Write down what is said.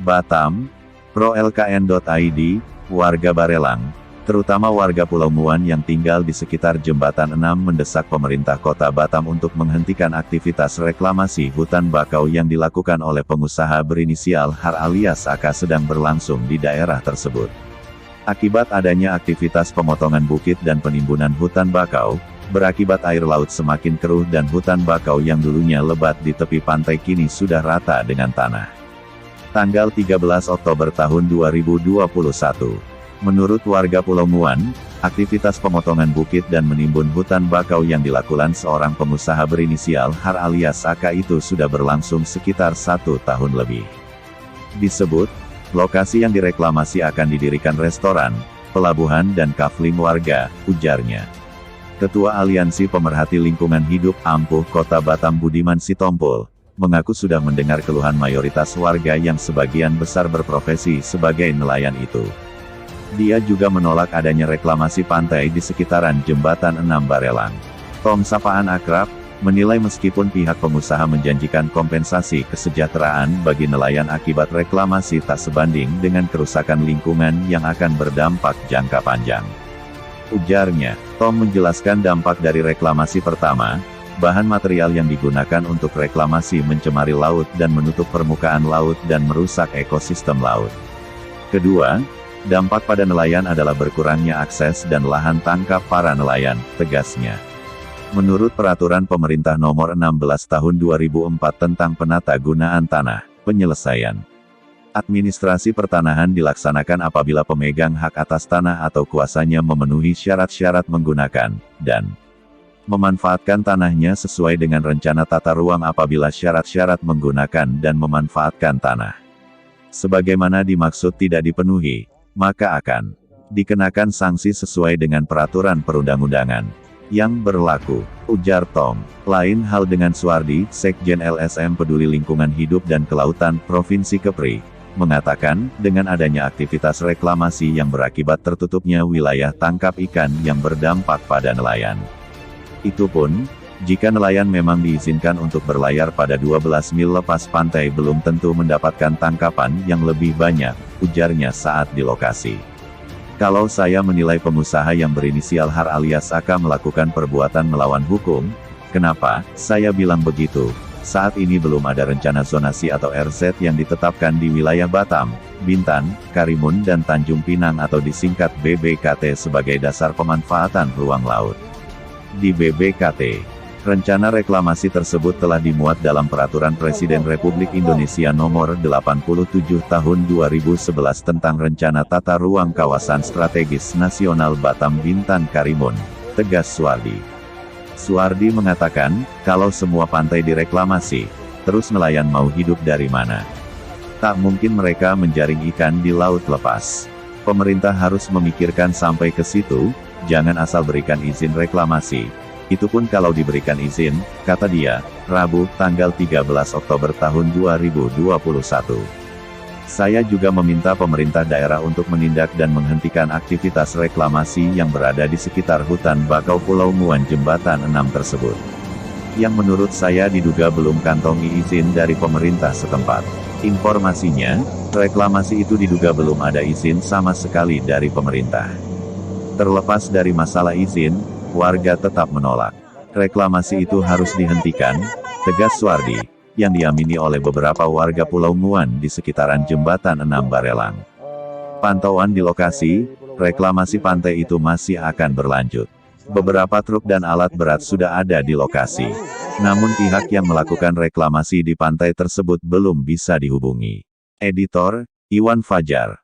Batam, ProLKN.id, warga Barelang, terutama warga Pulau Muan yang tinggal di sekitar Jembatan 6 mendesak pemerintah kota Batam untuk menghentikan aktivitas reklamasi hutan bakau yang dilakukan oleh pengusaha berinisial Har alias AK sedang berlangsung di daerah tersebut. Akibat adanya aktivitas pemotongan bukit dan penimbunan hutan bakau, berakibat air laut semakin keruh dan hutan bakau yang dulunya lebat di tepi pantai kini sudah rata dengan tanah. Tanggal 13 Oktober tahun 2021. Menurut warga Pulau Muan, aktivitas pemotongan bukit dan menimbun hutan bakau yang dilakukan seorang pengusaha berinisial Har alias AK itu sudah berlangsung sekitar 1 tahun lebih. Disebut, lokasi yang direklamasi akan didirikan restoran, pelabuhan dan kafling warga, ujarnya. Ketua Aliansi Pemerhati Lingkungan Hidup Ampuh Kota Batam Budiman Sitompul, mengaku sudah mendengar keluhan mayoritas warga yang sebagian besar berprofesi sebagai nelayan itu. Dia juga menolak adanya reklamasi pantai di sekitaran Jembatan 6 Barelang. Tom sapaan akrab, menilai meskipun pihak pengusaha menjanjikan kompensasi kesejahteraan bagi nelayan akibat reklamasi tak sebanding dengan kerusakan lingkungan yang akan berdampak jangka panjang. Ujarnya, Tom menjelaskan dampak dari reklamasi pertama, bahan material yang digunakan untuk reklamasi mencemari laut dan menutup permukaan laut dan merusak ekosistem laut. Kedua, dampak pada nelayan adalah berkurangnya akses dan lahan tangkap para nelayan, tegasnya. Menurut Peraturan Pemerintah Nomor 16 Tahun 2004 tentang Penata Gunaan Tanah, penyelesaian administrasi pertanahan dilaksanakan apabila pemegang hak atas tanah atau kuasanya memenuhi syarat-syarat menggunakan, dan memanfaatkan tanahnya sesuai dengan rencana tata ruang apabila syarat-syarat menggunakan dan memanfaatkan tanah sebagaimana dimaksud tidak dipenuhi, maka akan dikenakan sanksi sesuai dengan peraturan perundang-undangan yang berlaku, ujar Tom. Lain hal dengan Suwardi, Sekjen LSM Peduli Lingkungan Hidup dan Kelautan Provinsi Kepri, mengatakan, dengan adanya aktivitas reklamasi yang berakibat tertutupnya wilayah tangkap ikan yang berdampak pada nelayan. Itu pun, jika nelayan memang diizinkan untuk berlayar pada 12 mil lepas pantai belum tentu mendapatkan tangkapan yang lebih banyak, ujarnya saat di lokasi. Kalau saya menilai pengusaha yang berinisial Har alias AK melakukan perbuatan melawan hukum, kenapa saya bilang begitu? Saat ini belum ada rencana zonasi atau RZ yang ditetapkan di wilayah Batam, Bintan, Karimun dan Tanjung Pinang atau disingkat BBKT sebagai dasar pemanfaatan ruang laut. Di BBKT, rencana reklamasi tersebut telah dimuat dalam Peraturan Presiden Republik Indonesia Nomor 87 Tahun 2011 tentang Rencana Tata Ruang Kawasan Strategis Nasional Batam Bintan Karimun, tegas Suwardi. Suwardi mengatakan, kalau semua pantai direklamasi, terus nelayan mau hidup dari mana? Tak mungkin mereka menjaring ikan di laut lepas. Pemerintah harus memikirkan sampai ke situ. Jangan asal berikan izin reklamasi. Itu pun kalau diberikan izin, kata dia, Rabu, tanggal 13 Oktober tahun 2021. Saya juga meminta pemerintah daerah untuk menindak dan menghentikan aktivitas reklamasi yang berada di sekitar hutan bakau Pulau Muan Jembatan 6 tersebut. Yang menurut saya diduga belum kantongi izin dari pemerintah setempat. Informasinya, reklamasi itu diduga belum ada izin sama sekali dari pemerintah. Terlepas dari masalah izin, warga tetap menolak. Reklamasi itu harus dihentikan, tegas Suwardi, yang diamini oleh beberapa warga Pulau Muan di sekitaran Jembatan 6 Barelang. Pantauan di lokasi, reklamasi pantai itu masih akan berlanjut. Beberapa truk dan alat berat sudah ada di lokasi. Namun pihak yang melakukan reklamasi di pantai tersebut belum bisa dihubungi. Editor, Iwan Fajar.